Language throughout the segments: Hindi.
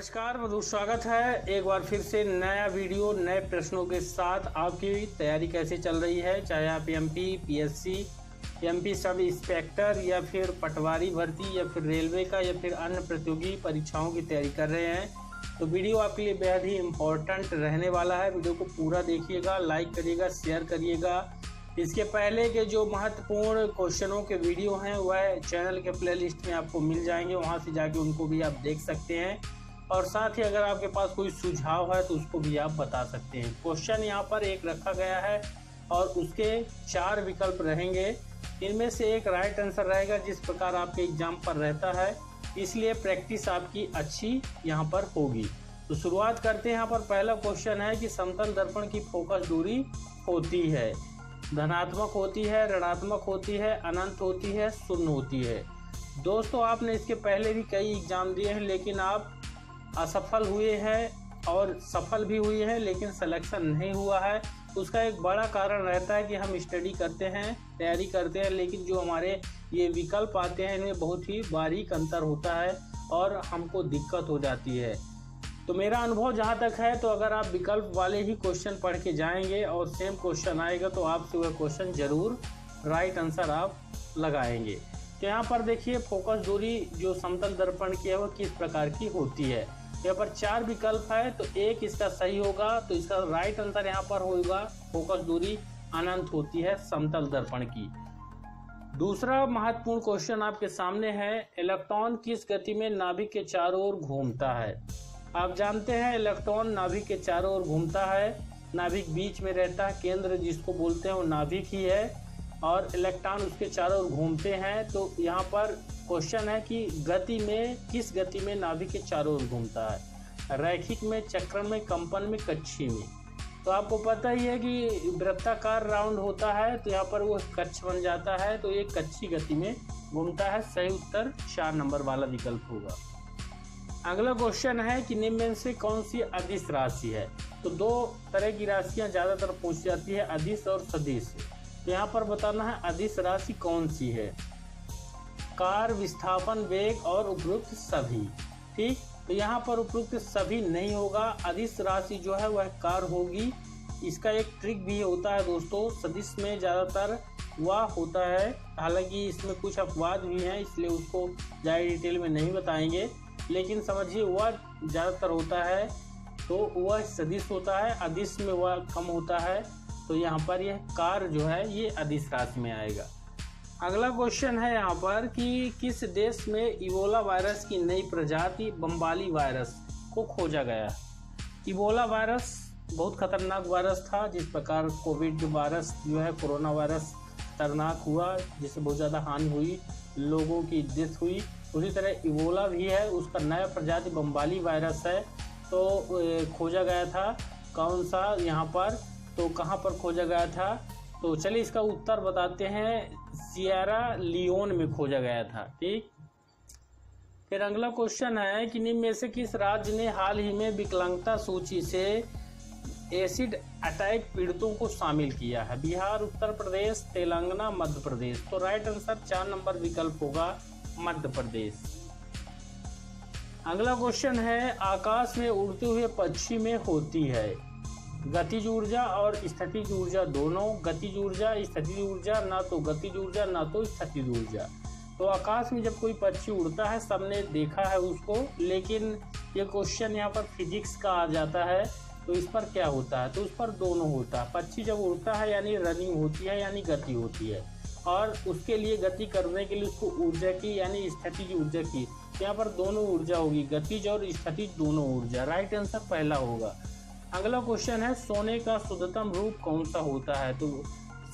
नमस्कार मधुर, स्वागत है एक बार फिर से नया वीडियो नए प्रश्नों के साथ। आपकी तैयारी कैसे चल रही है, चाहे आप MP, PSC, MP sub inspector या फिर पटवारी भर्ती या फिर रेलवे का या फिर अन्य प्रतियोगी परीक्षाओं की तैयारी कर रहे हैं, तो वीडियो आपके लिए बेहद ही इम्पोर्टेंट रहने वाला है। वीडियो को पूरा देखिएगा, लाइक करिएगा, शेयर करिएगा। इसके पहले के जो महत्वपूर्ण क्वेश्चनों के वीडियो हैं वह चैनल के प्लेलिस्ट में आपको मिल जाएंगे, वहां से जाके उनको भी आप देख सकते हैं। और साथ ही अगर आपके पास कोई सुझाव है तो उसको भी आप बता सकते हैं। क्वेश्चन यहाँ पर एक रखा गया है और उसके 4 विकल्प रहेंगे। इनमें से एक राइट आंसर रहेगा जिस प्रकार आपके एग्जाम पर रहता है, इसलिए प्रैक्टिस आपकी अच्छी यहाँ पर होगी। तो शुरुआत करते हैं। यहाँ पर पहला क्वेश्चन है कि समतल दर्पण की फोकस दूरी होती है, धनात्मक होती है, ऋणात्मक होती है, अनंत होती है, शून्य होती है। दोस्तों, आपने इसके पहले भी कई एग्जाम दिए हैं, लेकिन आप असफल हुए हैं और सफल भी हुए हैं, लेकिन सिलेक्शन नहीं हुआ है। उसका एक बड़ा कारण रहता है कि हम स्टडी करते हैं, तैयारी करते हैं, लेकिन जो हमारे ये विकल्प आते हैं इनमें बहुत ही बारीक अंतर होता है और हमको दिक्कत हो जाती है। तो मेरा अनुभव जहाँ तक है, तो अगर आप विकल्प वाले ही क्वेश्चन पढ़ के जाएंगे और सेम क्वेश्चन आएगा तो आपसे वह क्वेश्चन जरूर राइट आंसर आप लगाएंगे। तो यहाँ पर देखिए, फोकस दूरी जो समतल दर्पण की है वह किस प्रकार की होती है। यहाँ पर 4 विकल्प है, तो एक इसका सही होगा, तो इसका राइट आंसर यहाँ पर होगा फोकस दूरी अनंत होती है समतल दर्पण की। दूसरा महत्वपूर्ण क्वेश्चन आपके सामने है, इलेक्ट्रॉन किस गति में नाभिक के चारों ओर घूमता है। आप जानते हैं इलेक्ट्रॉन नाभिक के चारों ओर घूमता है, नाभिक बीच में रहता है, केंद्र जिसको बोलते हैं वो नाभिक ही है और इलेक्ट्रॉन उसके चारों ओर घूमते हैं। तो यहाँ पर क्वेश्चन है कि गति में, किस गति में नाभिक के चारों ओर घूमता है, रैखिक में, चक्रण में, कंपन में, कक्षीय में। तो आपको पता ही है कि वृत्ताकार राउंड होता है, तो यहाँ पर वो कक्ष बन जाता है, तो ये कक्षीय गति में घूमता है। सही उत्तर 4 नंबर वाला विकल्प होगा। अगला क्वेश्चन है कि निम्न में से कौन सी अदिश राशि है। तो 2 तरह की राशियां ज्यादातर पूछ जाती है, अदिश और सदिश। तो यहाँ पर बताना है अदिश राशि कौन सी है। कार, विस्थापन, वेग और उपयुक्त सभी। ठीक, तो यहाँ पर उपयुक्त सभी नहीं होगा। अदिश राशि जो है वह कार होगी। इसका एक ट्रिक भी होता है दोस्तों, सदिश में ज्यादातर वह होता है, हालांकि इसमें कुछ अपवाद भी हैं, इसलिए उसको ज़्यादा डिटेल में नहीं बताएंगे, लेकिन समझिए वह ज़्यादातर होता है तो वह सदिश होता है, अदिश में वह कम होता है। तो यहाँ पर यह कार जो है ये अदिश राशि में आएगा। अगला क्वेश्चन है यहाँ पर कि किस देश में इबोला वायरस की नई प्रजाति बम्बाली वायरस को खोजा गया। इबोला वायरस बहुत खतरनाक वायरस था, जिस प्रकार कोविड वायरस जो है, कोरोना वायरस खतरनाक हुआ, जिससे बहुत ज़्यादा हानि हुई, लोगों की डेथ हुई, उसी तरह इबोला भी है, उसका नया प्रजाति बम्बाली वायरस है। तो खोजा गया था कौन सा यहाँ पर, तो कहाँ पर खोजा गया था, तो चलिए इसका उत्तर बताते हैं, सिएरा लियोन में खोजा गया था। ठीक, फिर अगला क्वेश्चन है कि निम्न में से किस राज्य ने हाल ही में विकलांगता सूची से एसिड अटैक पीड़ितों को शामिल किया है। बिहार, उत्तर प्रदेश, तेलंगाना, मध्य प्रदेश। तो राइट आंसर 4 नंबर विकल्प होगा मध्य प्रदेश। अगला क्वेश्चन है, आकाश में उड़ते हुए पक्षी में होती है गतिज ऊर्जा और स्थितिज ऊर्जा दोनों। गतिज ऊर्जा, स्थितिज ऊर्जा, ना तो गतिज ऊर्जा ना तो स्थितिज ऊर्जा। तो आकाश में जब कोई पक्षी उड़ता है, सबने देखा है उसको, लेकिन ये क्वेश्चन यहाँ पर फिजिक्स का आ जाता है, तो इस पर क्या होता है, तो उस पर दोनों होता है। पक्षी जब उड़ता है यानी रनिंग होती है, यानी गति होती है, और उसके लिए गति करने के लिए उसको ऊर्जा की यानी स्थितिज ऊर्जा की, यहाँ पर दोनों ऊर्जा होगी, गतिज और स्थितिज दोनों ऊर्जा। राइट आंसर पहला होगा। अगला क्वेश्चन है, सोने का शुद्धतम रूप कौन सा होता है। तो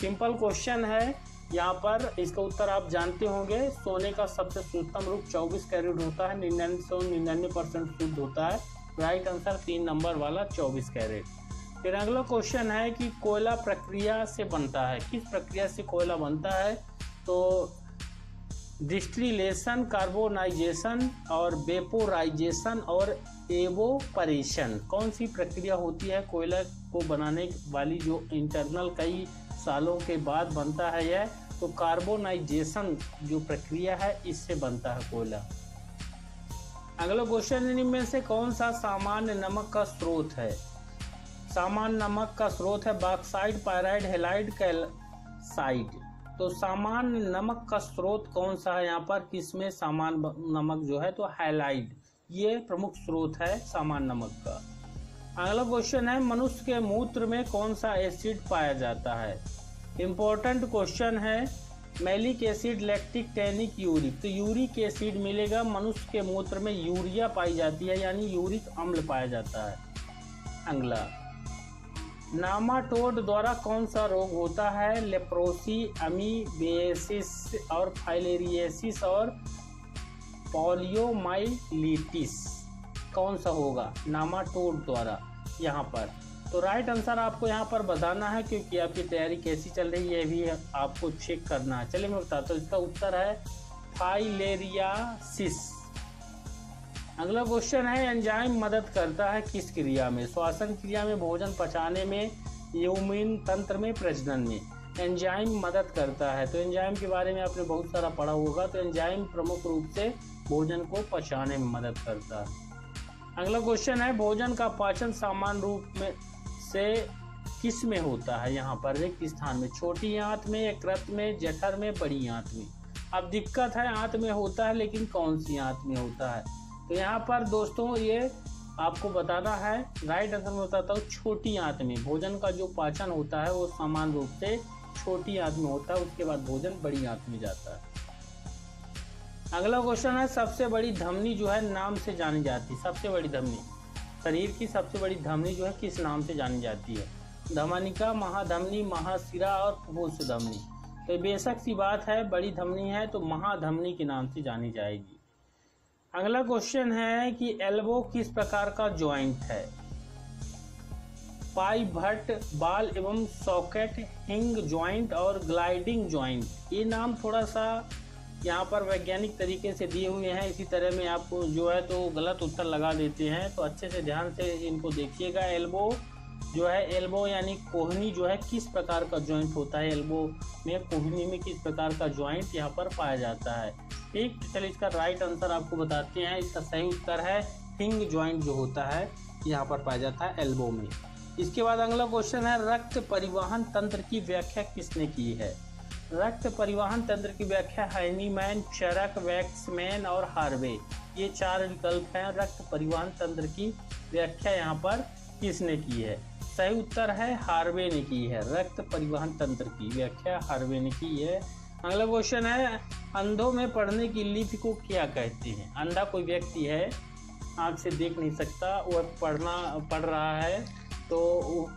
सिंपल क्वेश्चन है, यहाँ पर इसका उत्तर आप जानते होंगे। सोने का सबसे शुद्धतम रूप 24 कैरेट होता है, 99% शुद्ध होता है। राइट आंसर 3 नंबर वाला 24 कैरेट। फिर अगला क्वेश्चन है कि कोयला प्रक्रिया से बनता है, किस प्रक्रिया से कोयला बनता है। तो डिस्टिलेशन, कार्बोनाइजेशन और वेपोराइजेशन और एवोपरेशन, कौन सी प्रक्रिया होती है कोयला को बनाने वाली, जो इंटरनल कई सालों के बाद बनता है यह। तो कार्बोनाइजेशन जो प्रक्रिया है, इससे बनता है कोयला। अगला क्वेश्चन, इनमें से कौन सा सामान्य नमक का स्रोत है? सामान्य नमक का स्रोत है बॉक्साइट, पायराइट, हैलाइड, कैल्साइट। तो सामान्य नमक का स्रोत कौन सा है यहाँ पर? किसमें सामान्य नमक जो है तो हैलाइड, ये प्रमुख स्रोत है सामान्य नमक का। अगला क्वेश्चन है, मनुष्य के मूत्र में कौन सा एसिड पाया जाता है? इंपॉर्टेंट क्वेश्चन है। Malic acid, lactic, tannic, uric. तो यूरिक एसिड मिलेगा। मनुष्य के मूत्र में यूरिया पाई जाती है, यानी यूरिक अम्ल पाया जाता है। अगला, नामाटोड द्वारा कौन सा रोग होता है? लेप्रोसी, अमीबियासिस और फाइलेरियासिस और पोलियोमाइलिटिस। कौन सा होगा नामाटोड द्वारा यहाँ पर? तो राइट आंसर आपको यहाँ पर बताना है, क्योंकि आपकी तैयारी कैसी चल रही है ये भी आपको चेक करना है। चलिए मैं बताता हूँ, इसका उत्तर है फाइलेरियासिस। अगला क्वेश्चन है, एंजाइम मदद करता है किस क्रिया में? श्वसन क्रिया में, भोजन पचाने में, इम्यून तंत्र में, प्रजनन में। एंजाइम मदद करता है, तो एंजाइम के बारे में आपने बहुत सारा पढ़ा होगा। तो एंजाइम प्रमुख रूप से भोजन को पचाने में मदद करता है। अगला क्वेश्चन है, भोजन का पाचन सामान्य रूप में से किस में होता है? यहाँ पर रिक्त स्थान में, छोटी आंत में, यकृत में, जठर में, बड़ी आंत में। अब दिक्कत है, आंत में होता है, लेकिन कौन सी आंत में होता है? तो यहाँ पर दोस्तों ये आपको बताना है। राइट आंसर में बताता हूँ, छोटी आंत में। भोजन का जो पाचन होता है वो सामान्य रूप से छोटी आंत में होता है, उसके बाद भोजन बड़ी आंत में जाता है। अगला क्वेश्चन है, सबसे बड़ी धमनी जो है नाम से जानी जाती है? सबसे बड़ी धमनी, शरीर की सबसे बड़ी धमनी जो है किस नाम से जानी जाती है? धमनिका, महाधमनी, महाशिरा और प्रभुस्थ धमनी। तो बेशक सी बात है, बड़ी धमनी है तो महाधमनी के नाम से जानी जाएगी। अगला क्वेश्चन है कि एल्बो किस प्रकार का जॉइंट है? पाइवट, बाल एवं सॉकेट, हिंग जॉइंट और ग्लाइडिंग जॉइंट। ये नाम थोड़ा सा यहाँ पर वैज्ञानिक तरीके से दिए हुए हैं, इसी तरह में आपको जो है तो गलत उत्तर लगा देते हैं, तो अच्छे से ध्यान से इनको देखिएगा। एल्बो जो है, एल्बो यानी कोहनी जो है किस प्रकार का जॉइंट होता है? एल्बो में, कोहनी में किस प्रकार का जॉइंट यहाँ पर पाया जाता है? ठीक, तो चलिए इसका राइट आंसर आपको बताते हैं। इसका सही उत्तर है हिंग जॉइंट जो होता है यहाँ पर पाया जाता है एल्बो में। इसके बाद अगला क्वेश्चन है, रक्त परिवहन तंत्र की व्याख्या किसने की है? रक्त परिवहन तंत्र की व्याख्या हाइनीमैन, चरक, वैक्समैन और हार्वे, ये 4 विकल्प हैं। रक्त परिवहन तंत्र की व्याख्या यहाँ पर किसने की है? सही उत्तर है हार्वे ने की है। रक्त परिवहन तंत्र की व्याख्या हार्वे ने की है। अगला क्वेश्चन है, अंधों में पढ़ने की लिपि को क्या कहते हैं? अंधा कोई व्यक्ति है, आँख से देख नहीं सकता, वह पढ़ रहा है, तो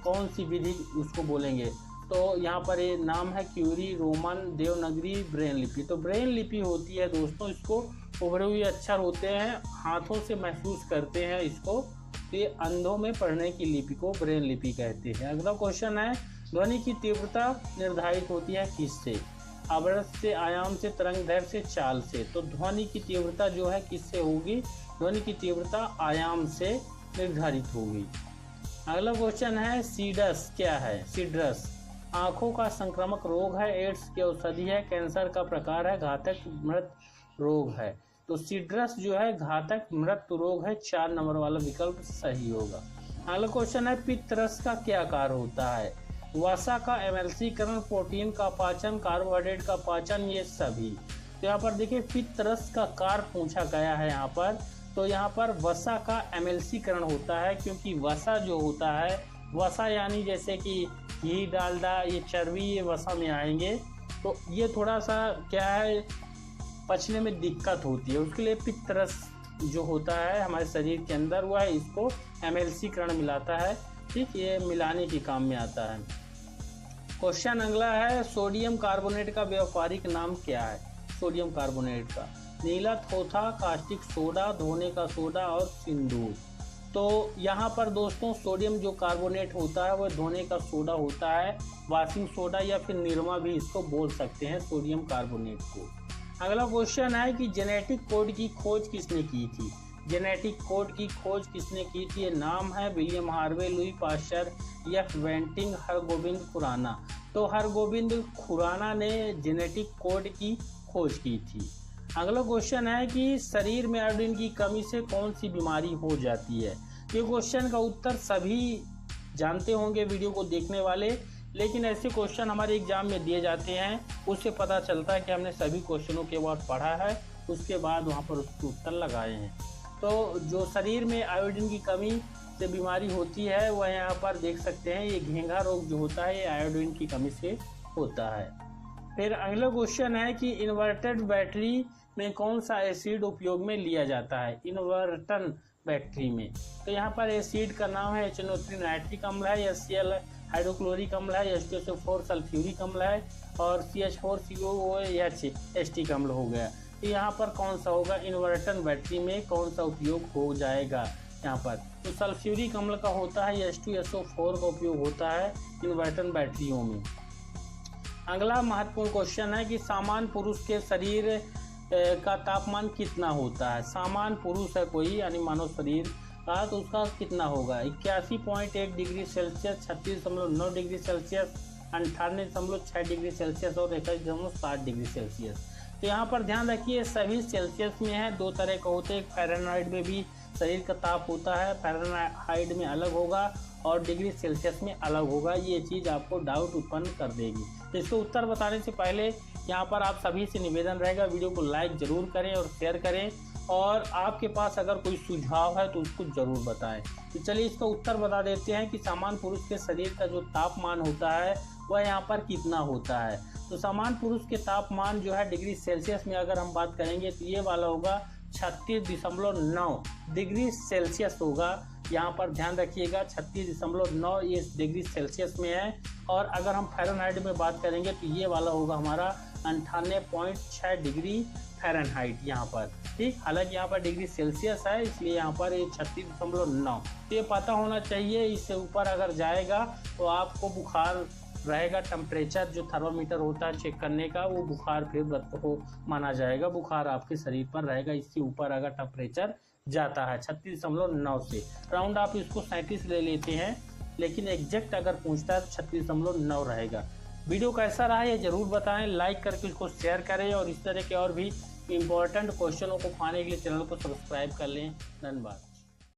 कौन सी विधि उसको बोलेंगे? तो यहाँ पर ये नाम है क्यूरी, रोमन, देवनागरी, ब्रेन लिपि। तो ब्रेन लिपि होती है दोस्तों, इसको उभरे हुए अक्षर होते हैं, हाथों से महसूस करते हैं इसको, तो ये अंधों में पढ़ने की लिपि को ब्रेन लिपि कहते हैं। अगला क्वेश्चन है, ध्वनि की तीव्रता निर्धारित होती है किससे? आवृत्ति से, आयाम से, तरंग दैर्घ्य से, चाल से। तो ध्वनि की तीव्रता जो है किससे होगी? ध्वनि की तीव्रता आयाम से निर्धारित होगी। अगला क्वेश्चन है, सीडस क्या है? सीड्रस आंखों का संक्रामक रोग है, एड्स की औषधि है, कैंसर का प्रकार है, घातक मृत रोग है। तो सीड्रस जो है घातक मृत्यु रोग है, 4 नंबर वाला विकल्प सही होगा। अगला क्वेश्चन है, पित्तरस का क्या कार्य होता है? वसा का एमएलसीकरण, प्रोटीन का पाचन, कार्बोहाइड्रेट का पाचन, ये सभी। तो यहाँ पर देखिए पित्तरस का कार्य पूछा गया है यहाँ पर, तो यहाँ पर वसा का एमएलसीकरण होता है, क्योंकि वसा जो होता है, वसा यानी जैसे कि घी, डालडा, ये चर्बी, ये वसा में आएंगे, तो ये थोड़ा सा क्या है पचने में दिक्कत होती है, उसके लिए पित्तरस जो होता है हमारे शरीर के अंदर, वह इसको एमएलसीकरण मिलाता है। ठीक, ये मिलाने के काम में आता है। क्वेश्चन अगला है, सोडियम कार्बोनेट का व्यावहारिक नाम क्या है? सोडियम कार्बोनेट का नीला थोथा, कास्टिक सोडा, धोने का सोडा और सिंदूर। तो यहाँ पर दोस्तों सोडियम जो कार्बोनेट होता है वह धोने का सोडा होता है, वॉशिंग सोडा या फिर निरमा भी इसको बोल सकते हैं सोडियम कार्बोनेट को। अगला क्वेश्चन है कि जेनेटिक कोड की खोज किसने की थी? जेनेटिक कोड की खोज किसने की थी? ये नाम है William Harvey, Louis Pasteur, F Banting, Hargobind Khurana. तो हरगोबिंद खुराना ने जेनेटिक कोड की खोज की थी। अगला क्वेश्चन है कि शरीर में आयोडीन की कमी से कौन सी बीमारी हो जाती है। ये क्वेश्चन का उत्तर सभी जानते होंगे वीडियो को देखने वाले, लेकिन ऐसे क्वेश्चन हमारे एग्जाम में दिए जाते हैं, उससे पता चलता है कि हमने सभी क्वेश्चनों के बाद पढ़ा है, उसके बाद वहाँ पर उसके उत्तर लगाए हैं। तो जो शरीर में आयोडीन की कमी से बीमारी होती है वह यहाँ पर देख सकते हैं, ये घेंघा रोग जो होता है ये आयोडीन की कमी से होता है। फिर अगला क्वेश्चन है कि इन्वर्टेड बैटरी में कौन सा एसिड उपयोग में लिया जाता है। इन्वर्टन बैटरी में तो यहाँ पर एसिड का नाम है HNO3 नाइट्रिक अम्ल है, HCl हाइड्रोक्लोरिक अम्ल है, H2SO4 सल्फ्यूरिक अम्ल है और CH4COOH एस्टिक अम्ल हो गया। तो यहाँ पर कौन सा होगा, इन्वर्टन बैटरी में कौन सा उपयोग हो जाएगा यहाँ पर। तो सल्फ्यूरिक अम्ल का होता है, H2SO4 का उपयोग होता है इन्वर्टन बैटरियों में। अगला महत्वपूर्ण क्वेश्चन है कि सामान्य पुरुष के शरीर का तापमान कितना होता है। सामान्य पुरुष है कोई यानी मानव शरीर का, तो उसका कितना होगा 81.1 degree Celsius, 36.9 degree Celsius, 98.6 degree Celsius और 21.7 डिग्री सेल्सियस। तो यहाँ पर ध्यान रखिए सभी सेल्सियस में है, दो तरह का होते हैं। फ़ारेनहाइट में भी शरीर का ताप होता है, फ़ारेनहाइट में अलग होगा और डिग्री सेल्सियस में अलग होगा, ये चीज़ आपको डाउट उत्पन्न कर देगी। तो इसको उत्तर बताने से पहले यहाँ पर आप सभी से निवेदन रहेगा वीडियो को लाइक ज़रूर करें और शेयर करें, और आपके पास अगर कोई सुझाव है तो उसको ज़रूर बताएं। तो चलिए इसका उत्तर बता देते हैं कि सामान्य पुरुष के शरीर का जो तापमान होता है वह यहाँ पर कितना होता है। तो सामान्य पुरुष के तापमान जो है डिग्री सेल्सियस में अगर हम बात करेंगे तो ये वाला होगा 36.9 डिग्री सेल्सियस होगा। यहाँ पर ध्यान रखिएगा 36.9 ये डिग्री सेल्सियस में है। और अगर हम फ़ारेनहाइट में बात करेंगे तो ये वाला होगा हमारा 98.6 डिग्री फ़ारेनहाइट यहाँ पर, ठीक। हालांकि यहाँ पर डिग्री सेल्सियस है इसलिए यहाँ पर ये 36.9। तो ये पता होना चाहिए, इससे ऊपर अगर जाएगा तो आपको बुखार रहेगा। टेम्परेचर जो थर्मामीटर होता है चेक करने का वो बुखार फिर हो माना जाएगा, बुखार आपके शरीर पर रहेगा। इससे ऊपर अगर टेम्परेचर जाता है 36.9 से, राउंड आप इसको 37 ले लेते हैं, लेकिन एग्जैक्ट अगर पूछता है तो 36.9 रहेगा। वीडियो कैसा रहा ये जरूर बताएं, लाइक करके इसको शेयर करें और इस तरह के और भी इम्पोर्टेंट क्वेश्चनों को पाने के लिए चैनल को सब्सक्राइब कर लें। धन्यवाद।